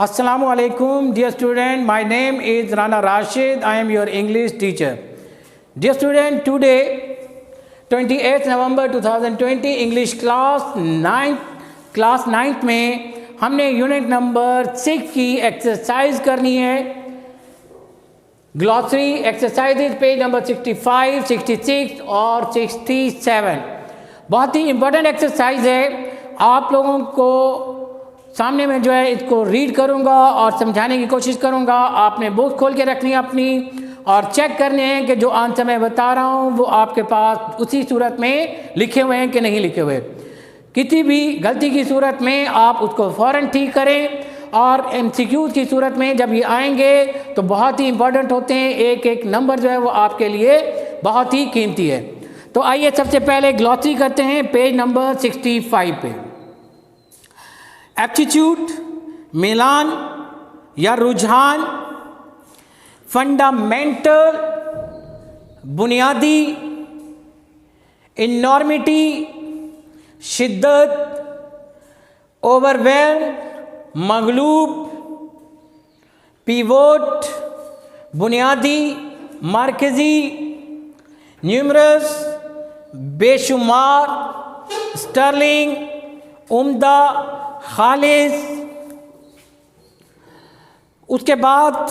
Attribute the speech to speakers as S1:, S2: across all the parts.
S1: Assalamu alaikum, dear student. My name is Rana Rashid. I am your English teacher. Dear student, today, 28th November 2020, English class 9th में हमने unit number 6 की exercise करनी है. Glossary exercises page number 65, 66 और 67. बहुत ही important exercise है. आप लोगों को सामने में जो है इसको रीड करूंगा और समझाने की कोशिश करूंगा. आपने बुक खोल के रखनी है अपनी और चेक करने हैं कि जो आंसर मैं बता रहा हूं वो आपके पास उसी सूरत में लिखे हुए हैं कि नहीं लिखे हुए. किसी भी गलती की सूरत में आप उसको फ़ौरन ठीक करें. और MCQ की सूरत में जब ये आएंगे तो बहुत ही इम्पोर्टेंट होते हैं. एक एक नंबर जो है वो आपके लिए बहुत ही कीमती है. तो आइए सबसे पहले ग्लॉसरी करते हैं पेज नंबर 65 पे. एप्टीट्यूड, मिलान या रुझान, फंडामेंटल बुनियादी, इनॉर्मिटी शिद्दत, ओवरवेल्म मगलूब, पिवोट बुनियादी मरकजी, न्यूमरस बेशुमार, स्टर्लिंग उम्दा खालिस. उसके बाद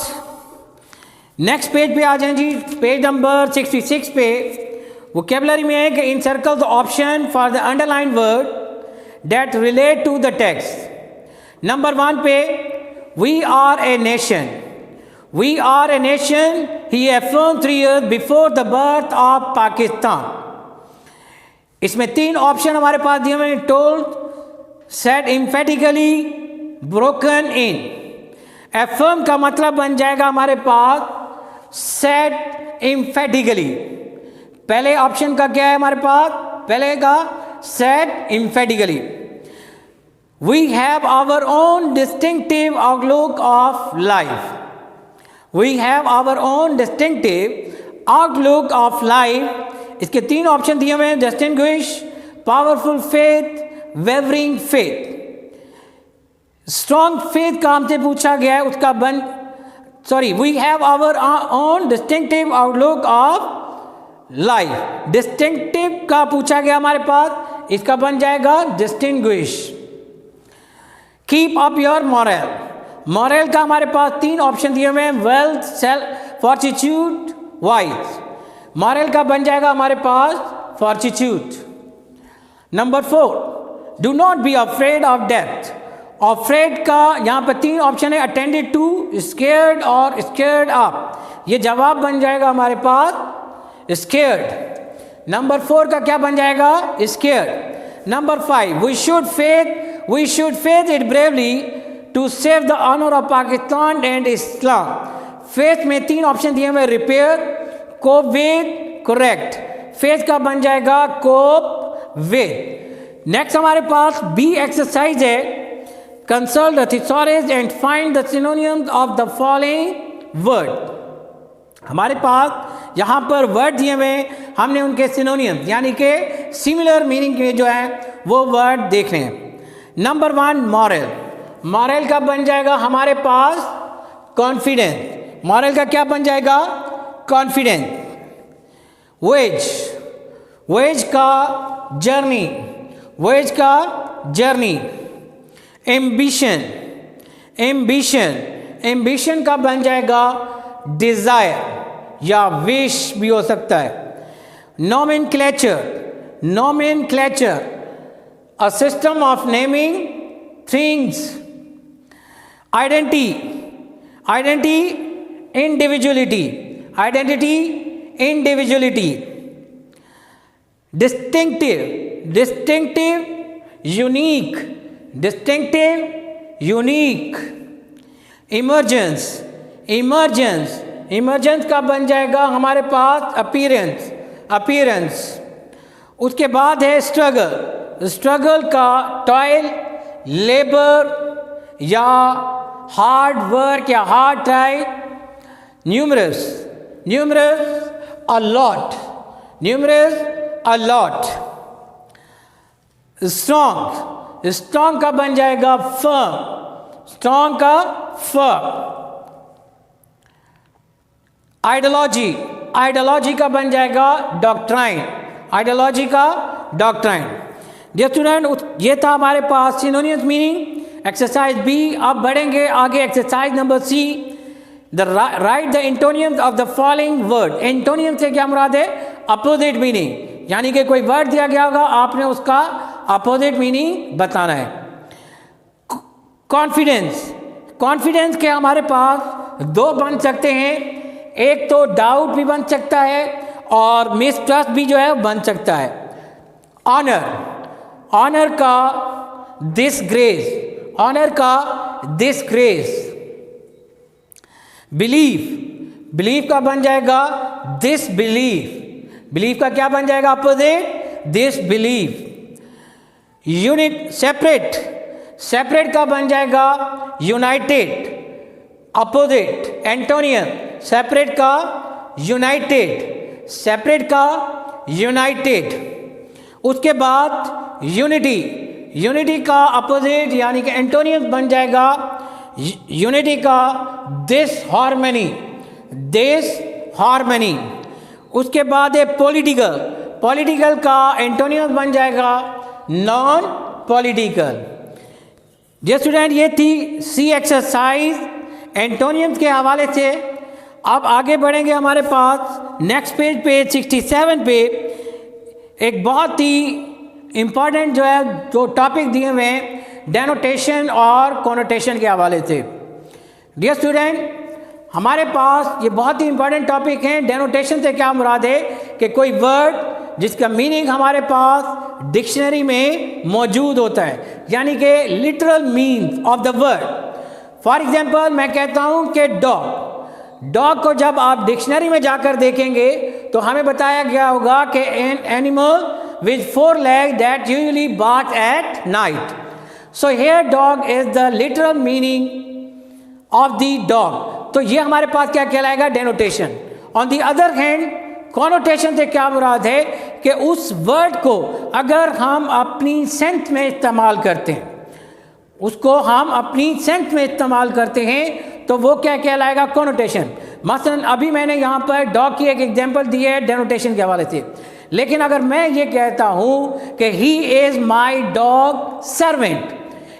S1: नेक्स्ट पेज पे आ जाएं जी. पेज नंबर 66 पे वोकैबुलरी में है कि encircle the option for the underline word that relate to the text. Number 1 पे we are a nation. We are a nation he affirm 3 years before the birth of Pakistan. इसमें 3 option हमारे पास दिए हुए हैं. Told, said emphatically, broken in. Affirm का मतलब बन जाएगा हमारे पास सेड एम्फेटिकली. पहले ऑप्शन का क्या है हमारे पास? पहले का said emphatically. We have our own distinctive outlook of life. We have our own distinctive outlook of life. इसके 3 ऑप्शन दिए हुए हैं. Distinguish, powerful faith, wavering faith. Strong faith का हमसे पूछा गया है. उसका we have our own distinctive outlook of life. Distinctive का पूछा गया हमारे पास. इसका बन जाएगा distinguish. Keep up your moral. Moral का हमारे पास 3 ऑप्शन दिए हुए हैं. Wealth, self, fortitude, wise. Moral का बन जाएगा हमारे पास fortitude. Number 4, do not be afraid of death. Afraid का यहाँ पर 3 ऑप्शन है. अटेंडेड टू, स्केयर्ड और स्केयर्ड ऑफ. ये जवाब बन जाएगा हमारे पास स्केयर्ड. नंबर 4 का क्या बन जाएगा? Scared. Number 5, we should face it bravely to save the honour of Pakistan and Islam. Face में 3 ऑप्शन दिए हुए. Repair, cope with, correct. Face का बन जाएगा कोप विद. नेक्स्ट हमारे पास बी एक्सरसाइज है. Consult the thesaurus and find the synonyms of the following word. हमारे पास यहाँ पर वर्ड दिए हुए. हमने उनके सिनोनिम्स यानी कि सिमिलर मीनिंग के जो है वो वर्ड देख रहे हैं. Number 1, moral. मॉरल का बन जाएगा हमारे पास कॉन्फिडेंस. मॉरल का क्या बन जाएगा? कॉन्फिडेंस. वेज, वेज का जर्नी, वेज का जर्नी. एम्बिशन, एम्बिशन, एम्बिशन का बन जाएगा डिजायर या विश भी हो सकता है. Nomenclature, nomenclature, a system of naming things. Identity, identity, individuality, identity, individuality. Distinctive, distinctive, unique, distinctive, unique. Emergence, emergence, emergence का बन जाएगा हमारे पास अपीयरेंस, अपीयरेंस. उसके बाद है स्ट्रगल. स्ट्रगल का टॉयल, लेबर या हार्ड वर्क या hard try. Numerous, numerous, a lot, numerous, a lot. Strong, strong का बन जाएगा फर्म, स्ट्रॉन्ग का फ। आइडियोलॉजी, आइडियोलॉजी का बन जाएगा डॉक्ट्राइन, आइडियोलॉजी का डॉक्ट्राइन। डियर स्टूडेंट, ये था हमारे पास सिनोनिम्स मीनिंग एक्सरसाइज बी। अब बढ़ेंगे आगे exercise number C. Write the antonyms of the following word. Antonym से क्या मुराद है? अपोजिट मीनिंग, यानी कि कोई वर्ड दिया गया होगा, आपने उसका अपोजिट मीनिंग बताना है। कॉन्फिडेंस, कॉन्फिडेंस के हमारे पास दो बन सकते हैं, एक तो डाउट भी बन सकता है और मिसट्रस्ट भी जो है बन सकता है। ऑनर, ऑनर का डिसग्रेस, ऑनर का डिसग्रेस। बिलीफ, बिलीफ का बन जाएगा डिसबिलीफ, बिलीफ का क्या बन जाएगा opposite? Disbelief. Unit, separate, separate का बन जाएगा यूनाइटेड, अपोजिट एंटोनियम सेपरेट का यूनाइटेड, सेपरेट का यूनाइटेड। उसके बाद यूनिटी, यूनिटी का अपोजिट यानी कि एंटोनियम बन जाएगा यूनिटी का डिसहार्मनी, डिसहार्मनी। उसके बाद है पॉलिटिकल, पॉलिटिकल का एंटोनियम बन जाएगा नॉन पॉलिटिकल। जी स्टूडेंट, ये थी सी एक्सरसाइज एंटोनियम्स के हवाले से। अब आगे बढ़ेंगे हमारे पास नेक्स्ट पेज पे 67 पे एक बहुत ही इम्पॉर्टेंट जो है जो टॉपिक दिए हुए हैं डेनोटेशन और कोनोटेशन के हवाले से। डियर स्टूडेंट, हमारे पास ये बहुत ही इंपॉर्टेंट टॉपिक है। डेनोटेशन से क्या मुराद है कि कोई वर्ड जिसका मीनिंग हमारे पास डिक्शनरी में मौजूद होता है, यानी कि literal means of the word. For example मैं कहता हूँ कि डॉग, डॉग को जब आप डिक्शनरी में जाकर देखेंगे तो हमें बताया गया होगा कि an animal with 4 legs that usually barks at night. So here dog is the literal meaning of the dog. तो ये हमारे पास क्या कहलाएगा? Denotation. On the other hand connotation से क्या मुराद है कि उस वर्ड को अगर हम अपनी सेंस में इस्तेमाल करते हैं, उसको हम अपनी सेंस में इस्तेमाल करते हैं तो वो क्या कहलाएगा? कॉनोटेशन। मसलन अभी मैंने यहाँ पर डॉग की एक एग्जांपल दी है डेनोटेशन के हवाले से, लेकिन अगर मैं ये कहता हूँ कि he is my dog servant,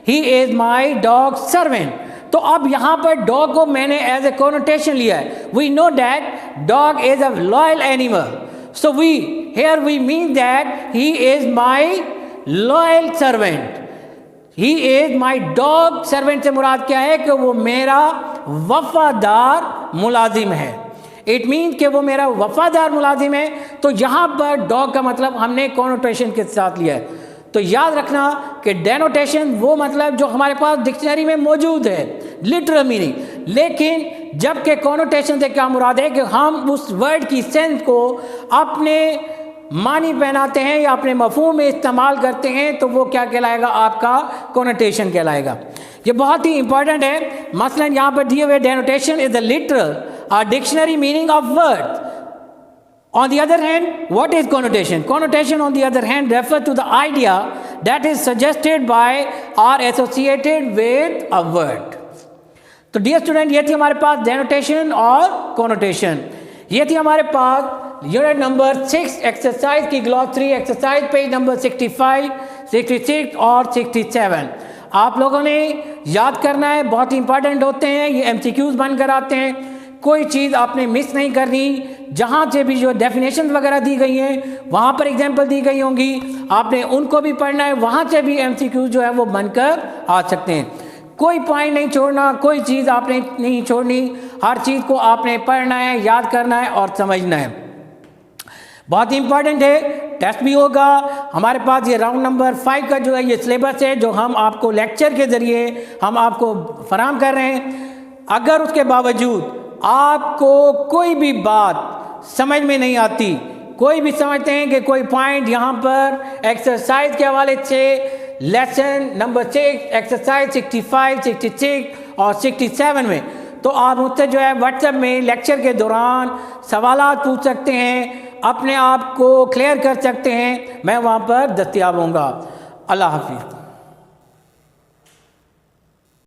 S1: he is my dog servant, तो अब यहाँ पर डॉग को मैंने एज ए कॉनोटेशन लिया है। We know that dog is a loyal animal, so we here we mean that he is my loyal servant, he is my dog servant से मुराद क्या है कि वो मेरा वफादार मुलाजिम है। इट मीन कि वो मेरा वफादार मुलाजिम है। तो यहाँ पर डॉग का मतलब हमने कॉनोटेशन के साथ लिया है। तो याद रखना कि डेनोटेशन वो मतलब जो हमारे पास डिक्शनरी में मौजूद है, लिटरल मीनिंग, लेकिन जबकि कॉनोटेशन से क्या मुराद है कि हम उस वर्ड की सेंस को अपने मानी पहनाते हैं या अपने मफहूम में इस्तेमाल करते हैं, तो वो क्या कहलाएगा? आपका कॉनोटेशन कहलाएगा। ये बहुत ही इंपॉर्टेंट है। मसलन यहाँ पर दिए हुए डेनोटेशन इज द लिटरल और dictionary meaning of word. On the other hand, what is connotation? Connotation, on the other hand, refers to the idea that is suggested by or associated with a word. तो dear student, ये थी हमारे पास डेनोटेशन और connotation. ये थी हमारे पास unit number 6 exercise की glossary, exercise page number 65, 66 और 67। आप लोगों ने याद करना है, बहुत इंपॉर्टेंट होते हैं, ये MCQs बनकर आते हैं। कोई चीज़ आपने मिस नहीं करनी। जहाँ से भी जो डेफिनेशन वगैरह दी गई हैं वहाँ पर एग्जाम्पल दी गई होंगी, आपने उनको भी पढ़ना है। वहाँ से भी MCQ जो है वो बनकर आ सकते हैं। कोई पॉइंट नहीं छोड़ना, कोई चीज़ आपने नहीं छोड़नी, हर चीज़ को आपने पढ़ना है, याद करना है और समझना है। बहुत इंपॉर्टेंट है। टेस्ट भी होगा हमारे पास। ये राउंड नंबर 5 का जो है ये सिलेबस है जो हम आपको लेक्चर के ज़रिए हम आपको फराहम कर रहे हैं। अगर उसके बावजूद आपको कोई भी बात समझ में नहीं आती, कोई भी समझते हैं कि कोई पॉइंट यहाँ पर एक्सरसाइज के हवाले से लेसन नंबर 6 एक्सरसाइज 65, 66 और 67 में, तो आप मुझसे जो है व्हाट्सएप में लेक्चर के दौरान सवालात पूछ सकते हैं, अपने आप को क्लियर कर सकते हैं। मैं वहाँ पर दस्तयाब होऊंगा। अल्लाह हाफिज़।